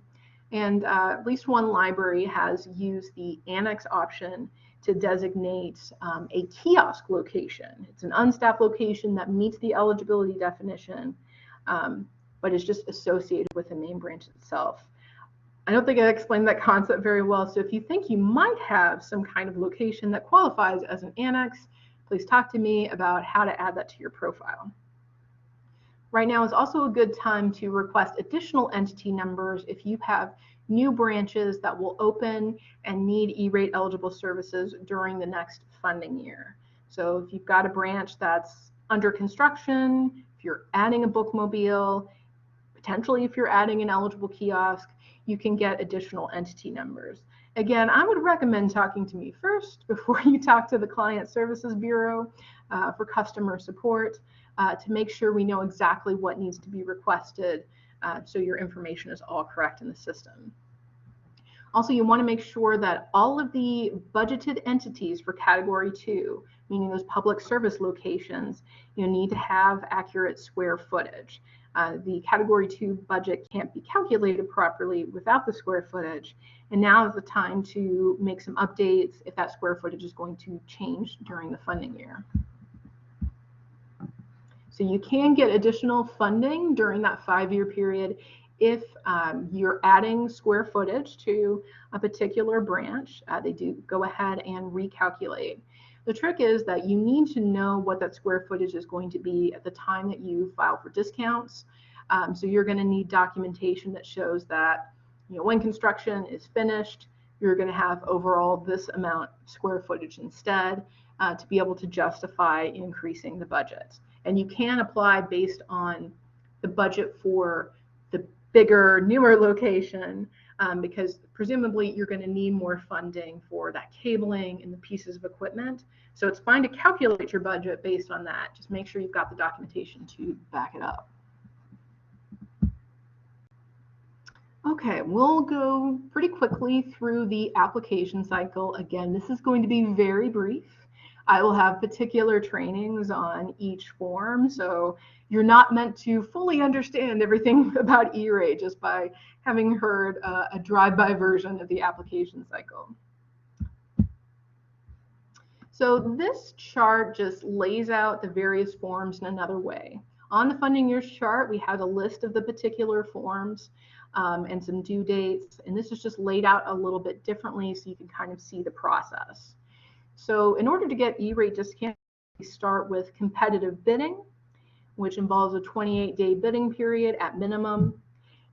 And at least one library has used the annex option to designate a kiosk location. It's an unstaffed location that meets the eligibility definition, but is just associated with the main branch itself. I don't think I explained that concept very well. So if you think you might have some kind of location that qualifies as an annex, please talk to me about how to add that to your profile. Right now is also a good time to request additional entity numbers if you have new branches that will open and need E-rate eligible services during the next funding year. So if you've got a branch that's under construction, if you're adding a bookmobile, potentially if you're adding an eligible kiosk, you can get additional entity numbers. Again, I would recommend talking to me first before you talk to the Client Services Bureau for customer support to make sure we know exactly what needs to be requested so your information is all correct in the system. Also, you want to make sure that all of the budgeted entities for Category 2, meaning those public service locations, need to have accurate square footage. The Category 2 budget can't be calculated properly without the square footage. And now is the time to make some updates if that square footage is going to change during the funding year. So you can get additional funding during that 5-year period if you're adding square footage to a particular branch. They do go ahead and recalculate. The trick is that you need to know what that square footage is going to be at the time that you file for discounts. So you're going to need documentation that shows that when construction is finished, you're going to have overall this amount of square footage instead to be able to justify increasing the budget. And you can apply based on the budget for the bigger, newer location because presumably you're going to need more funding for that cabling and the pieces of equipment. So it's fine to calculate your budget based on that. Just make sure you've got the documentation to back it up. Okay, we'll go pretty quickly through the application cycle. Again, this is going to be very brief. I will have particular trainings on each form, so you're not meant to fully understand everything about E-rate just by having heard a drive-by version of the application cycle. So this chart just lays out the various forms in another way. On the funding years chart, we have a list of the particular forms and some due dates, and this is just laid out a little bit differently so you can kind of see the process. So in order to get E-rate discount, we start with competitive bidding, which involves a 28-day bidding period at minimum.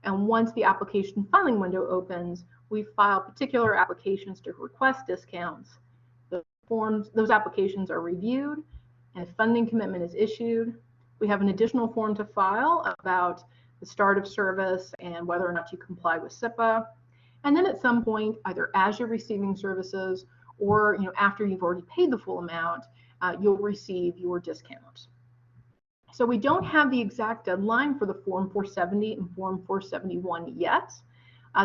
And once the application filing window opens, we file particular applications to request discounts. Those applications are reviewed, and a funding commitment is issued. We have an additional form to file about the start of service and whether or not you comply with SIPA. And then at some point, either as you're receiving services or after you've already paid the full amount, you'll receive your discount. So we don't have the exact deadline for the Form 470 and Form 471 yet.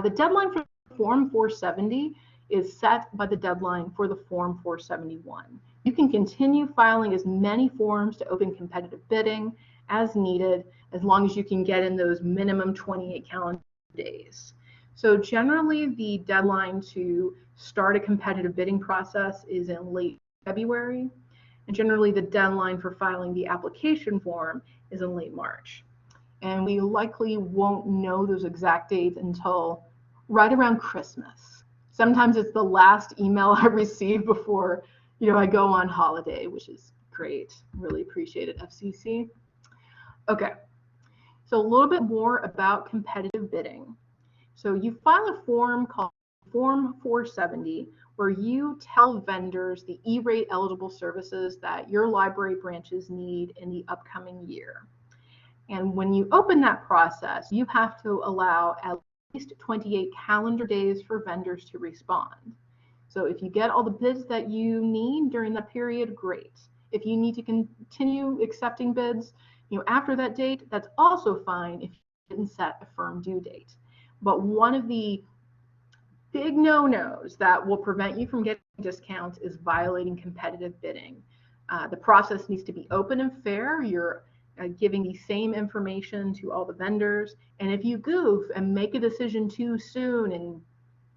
The deadline for Form 470 is set by the deadline for the Form 471. You can continue filing as many forms to open competitive bidding as needed, as long as you can get in those minimum 28 calendar days. So generally, the deadline to start a competitive bidding process is in late February, and generally the deadline for filing the application form is in late March. And we likely won't know those exact dates until right around Christmas. Sometimes it's the last email I receive before, I go on holiday, which is great. Really appreciate it, FCC. Okay, so a little bit more about competitive bidding. So you file a form called Form 470, where you tell vendors the E-rate eligible services that your library branches need in the upcoming year. And when you open that process, you have to allow at least 28 calendar days for vendors to respond. So if you get all the bids that you need during that period, great. If you need to continue accepting bids, after that date, that's also fine if you didn't set a firm due date. But one of the big no-nos that will prevent you from getting discounts is violating competitive bidding. The process needs to be open and fair. You're giving the same information to all the vendors. And if you goof and make a decision too soon and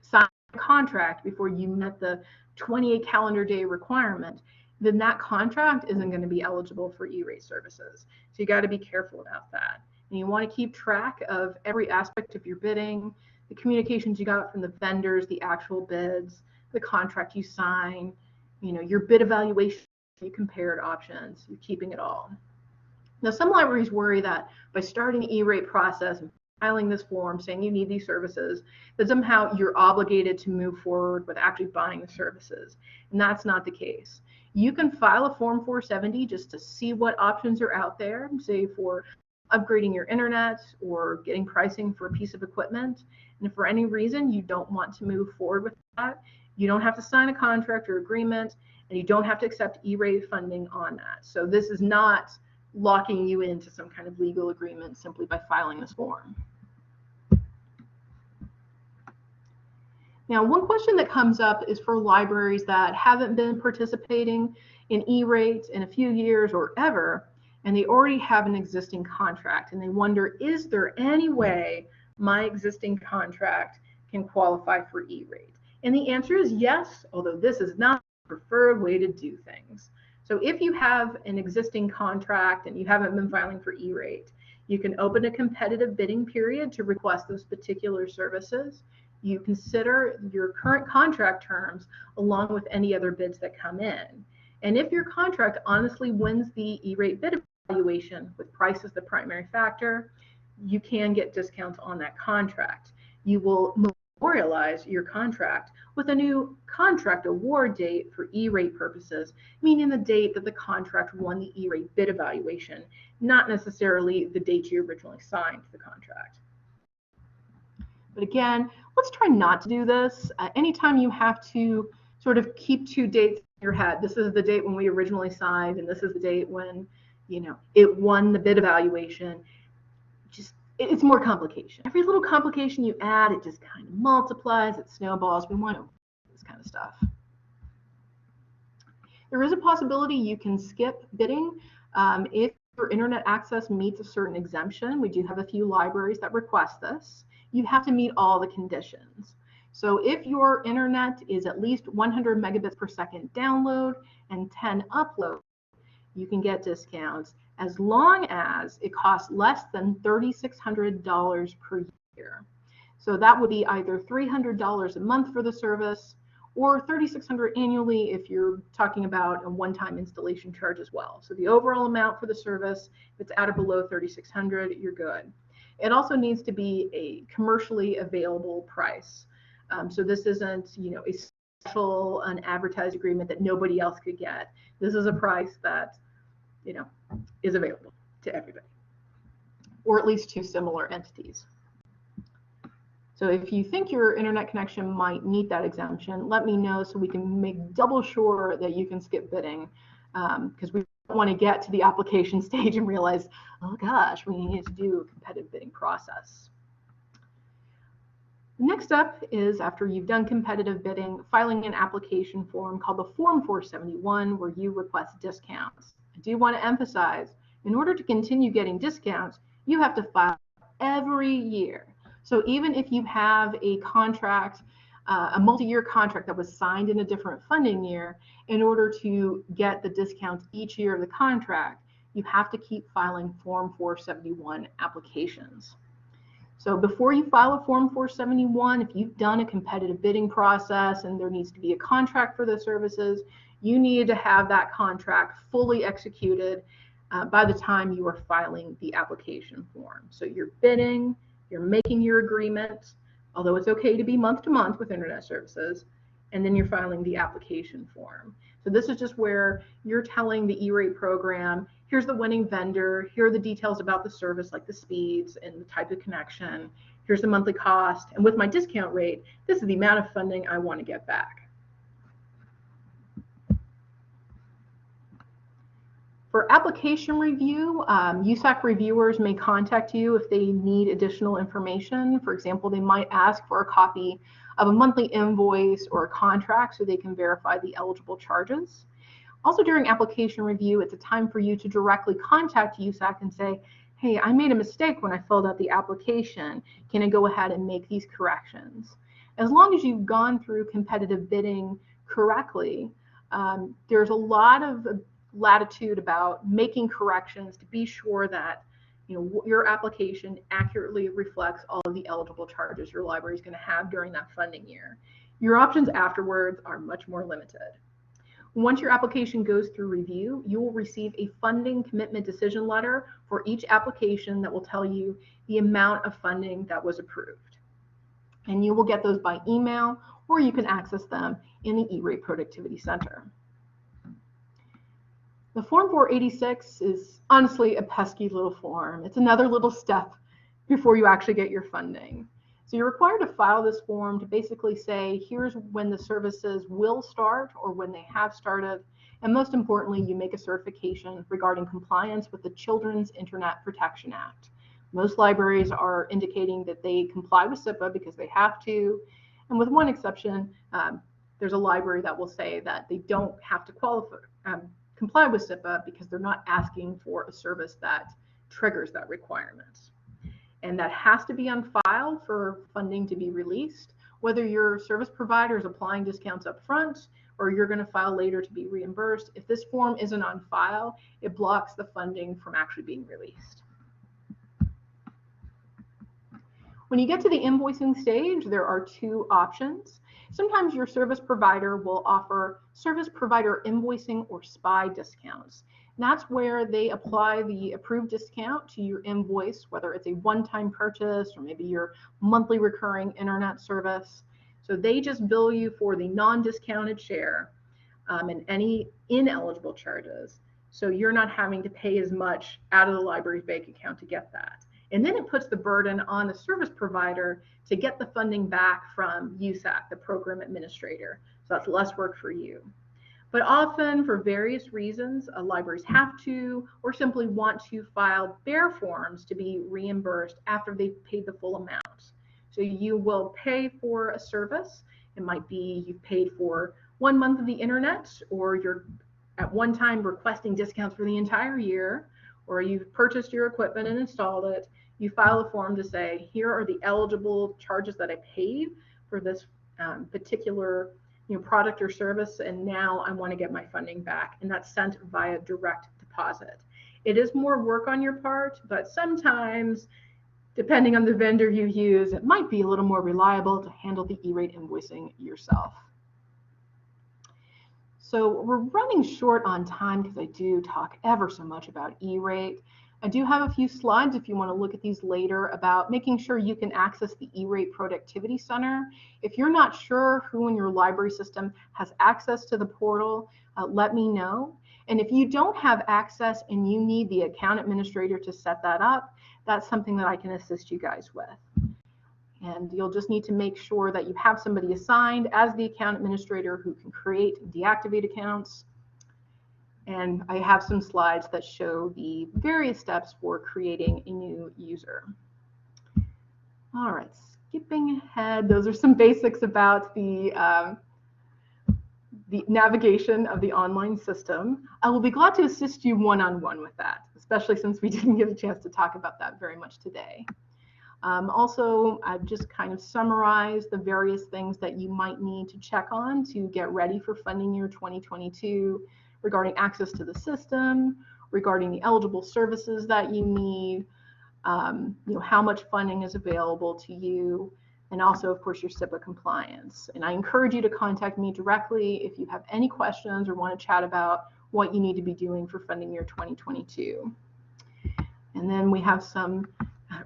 sign a contract before you met the 28 calendar day requirement, then that contract isn't going to be eligible for E-rate services. So you got to be careful about that. And you want to keep track of every aspect of your bidding, the communications you got from the vendors, the actual bids, the contract you sign, your bid evaluation, you compared options, you're keeping it all. Now, some libraries worry that by starting the E-rate process and filing this form saying you need these services, that somehow you're obligated to move forward with actually buying the services. And that's not the case. You can file a Form 470 just to see what options are out there, say for upgrading your internet or getting pricing for a piece of equipment. And if for any reason you don't want to move forward with that, you don't have to sign a contract or agreement, and you don't have to accept E-rate funding on that. So this is not locking you into some kind of legal agreement simply by filing this form. Now, one question that comes up is for libraries that haven't been participating in E-rate in a few years or ever, and they already have an existing contract, and they wonder, is there any way my existing contract can qualify for E-rate? And the answer is yes, although this is not the preferred way to do things. So if you have an existing contract and you haven't been filing for E-rate, you can open a competitive bidding period to request those particular services. You consider your current contract terms along with any other bids that come in. And if your contract honestly wins the E-rate bid evaluation with price as the primary factor, you can get discounts on that contract. You will memorialize your contract with a new contract award date for E-rate purposes, meaning the date that the contract won the E-rate bid evaluation, not necessarily the date you originally signed the contract. But again, let's try not to do this. Anytime you have to sort of keep two dates in your head, this is the date when we originally signed, and this is the date when it won the bid evaluation, it's more complication. Every little complication you add, it just kind of multiplies, it snowballs. We want to avoid this kind of stuff. There is a possibility you can skip bidding if your internet access meets a certain exemption. We do have a few libraries that request this. You have to meet all the conditions. So if your internet is at least 100 megabits per second download and 10 upload, you can get discounts as long as it costs less than $3,600 per year. So that would be either $300 a month for the service or $3,600 annually if you're talking about a one-time installation charge as well. So the overall amount for the service, if it's at or below $3,600, you're good. It also needs to be a commercially available price. So this isn't, a special unadvertised agreement that nobody else could get. This is a price that, is available to everybody, or at least to similar entities. So if you think your internet connection might meet that exemption, let me know so we can make double sure that you can skip bidding. because we don't want to get to the application stage and realize, oh gosh, we need to do a competitive bidding process. Next up is, after you've done competitive bidding, filing an application form called the Form 471, where you request discounts. I do want to emphasize, in order to continue getting discounts, you have to file every year. So even if you have a contract, a multi-year contract that was signed in a different funding year, in order to get the discounts each year of the contract, you have to keep filing Form 471 applications. So before you file a Form 471, if you've done a competitive bidding process and there needs to be a contract for the services, you need to have that contract fully executed by the time you are filing the application form. So you're bidding, you're making your agreement, although it's okay to be month to month with internet services, and then you're filing the application form. So this is just where you're telling the E-rate program, here's the winning vendor, here are the details about the service, like the speeds and the type of connection, here's the monthly cost, and with my discount rate, this is the amount of funding I want to get back. For application review, USAC reviewers may contact you if they need additional information. For example, they might ask for a copy of a monthly invoice or a contract so they can verify the eligible charges. Also, during application review, it's a time for you to directly contact USAC and say, hey, I made a mistake when I filled out the application. Can I go ahead and make these corrections? As long as you've gone through competitive bidding correctly, there's a lot of latitude about making corrections to be sure that your application accurately reflects all of the eligible charges your library is going to have during that funding year. Your options afterwards are much more limited. Once your application goes through review, you will receive a funding commitment decision letter for each application that will tell you the amount of funding that was approved. And you will get those by email, or you can access them in the E-rate Productivity Center. The Form 486 is honestly a pesky little form. It's another little step before you actually get your funding. So you're required to file this form to basically say, here's when the services will start or when they have started. And most importantly, you make a certification regarding compliance with the Children's Internet Protection Act. Most libraries are indicating that they comply with SIPA because they have to. And with one exception, there's a library that will say that they don't have to comply with SIPA because they're not asking for a service that triggers that requirement. And that has to be on file for funding to be released, whether your service provider is applying discounts up front or you're going to file later to be reimbursed. If this form isn't on file, it blocks the funding from actually being released. When you get to the invoicing stage, there are two options. Sometimes your service provider will offer service provider invoicing or SPI discounts. And that's where they apply the approved discount to your invoice, whether it's a one-time purchase or maybe your monthly recurring internet service. So they just bill you for the non-discounted share and any ineligible charges. So you're not having to pay as much out of the library's bank account to get that. And then it puts the burden on the service provider to get the funding back from USAC, the program administrator. So that's less work for you. But often, for various reasons, libraries have to or simply want to file bare forms to be reimbursed after they've paid the full amount. So you will pay for a service. It might be you've paid for 1 month of the internet, or you're at one time requesting discounts for the entire year, or you've purchased your equipment and installed it. You file a form to say, here are the eligible charges that I paid for this particular product or service, and now I want to get my funding back, and that's sent via direct deposit. It is more work on your part, but sometimes, depending on the vendor you use, it might be a little more reliable to handle the E-rate invoicing yourself. So we're running short on time because I do talk ever so much about E-rate. I do have a few slides if you want to look at these later about making sure you can access the E-rate Productivity Center. If you're not sure who in your library system has access to the portal, let me know. And if you don't have access and you need the account administrator to set that up, that's something that I can assist you guys with. And you'll just need to make sure that you have somebody assigned as the account administrator who can create and deactivate accounts. And I have some slides that show the various steps for creating a new user. All right, skipping ahead, those are some basics about the navigation of the online system. I will be glad to assist you one-on-one with that, especially since we didn't get a chance to talk about that very much today. Also, I've just kind of summarized the various things that you might need to check on to get ready for funding year 2022 regarding access to the system, regarding the eligible services that you need, how much funding is available to you, and also, of course, your SIPA compliance. And I encourage you to contact me directly if you have any questions or want to chat about what you need to be doing for funding year 2022. And then we have some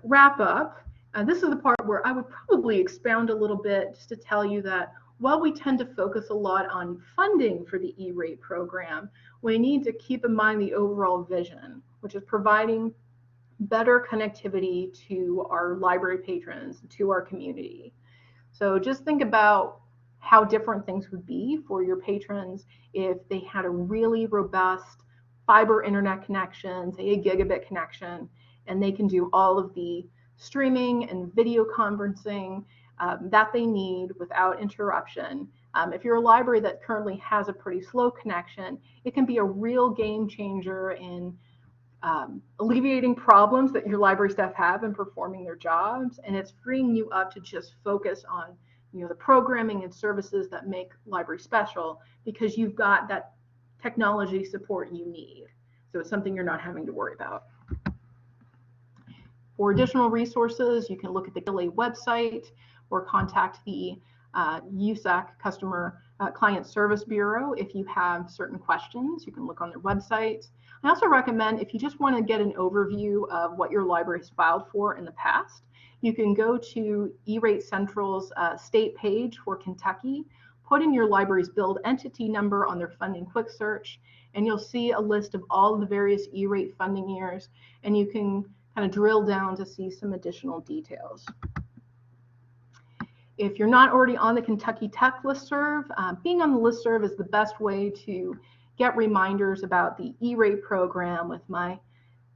wrap up. This is the part where I would probably expound a little bit just to tell you that while we tend to focus a lot on funding for the E-rate program, we need to keep in mind the overall vision, which is providing better connectivity to our library patrons, to our community. So just think about how different things would be for your patrons if they had a really robust fiber internet connection, say a gigabit connection, and they can do all of the streaming and video conferencing that they need without interruption. If you're a library that currently has a pretty slow connection, it can be a real game changer in alleviating problems that your library staff have in performing their jobs, and it's freeing you up to just focus on the programming and services that make library special because you've got that technology support you need. So it's something you're not having to worry about. For additional resources, you can look at the GILA website or contact the USAC Customer Client Service Bureau if you have certain questions. You can look on their website. I also recommend, if you just want to get an overview of what your library has filed for in the past, you can go to E-Rate Central's state page for Kentucky, put in your library's billed entity number on their funding quick search, and you'll see a list of all the various E-Rate funding years, and you can kind of drill down to see some additional details. If you're not already on the Kentucky Tech listserv, being on the listserv is the best way to get reminders about the E-Rate program with my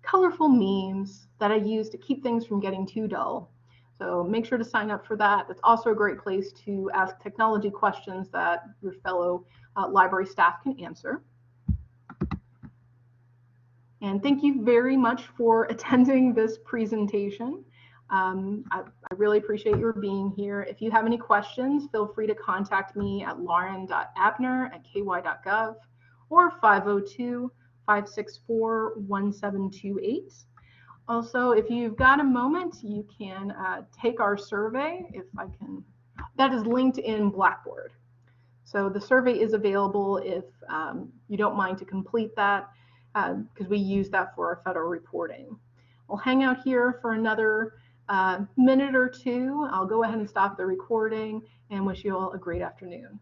colorful memes that I use to keep things from getting too dull. So make sure to sign up for that. It's also a great place to ask technology questions that your fellow library staff can answer. And thank you very much for attending this presentation. I really appreciate your being here. If you have any questions, feel free to contact me at lauren.abner@ky.gov or 502-564-1728. Also, if you've got a moment, you can take our survey, that is linked in Blackboard. So the survey is available if you don't mind to complete that, because we use that for our federal reporting. We'll hang out here for another minute or two. I'll go ahead and stop the recording and wish you all a great afternoon.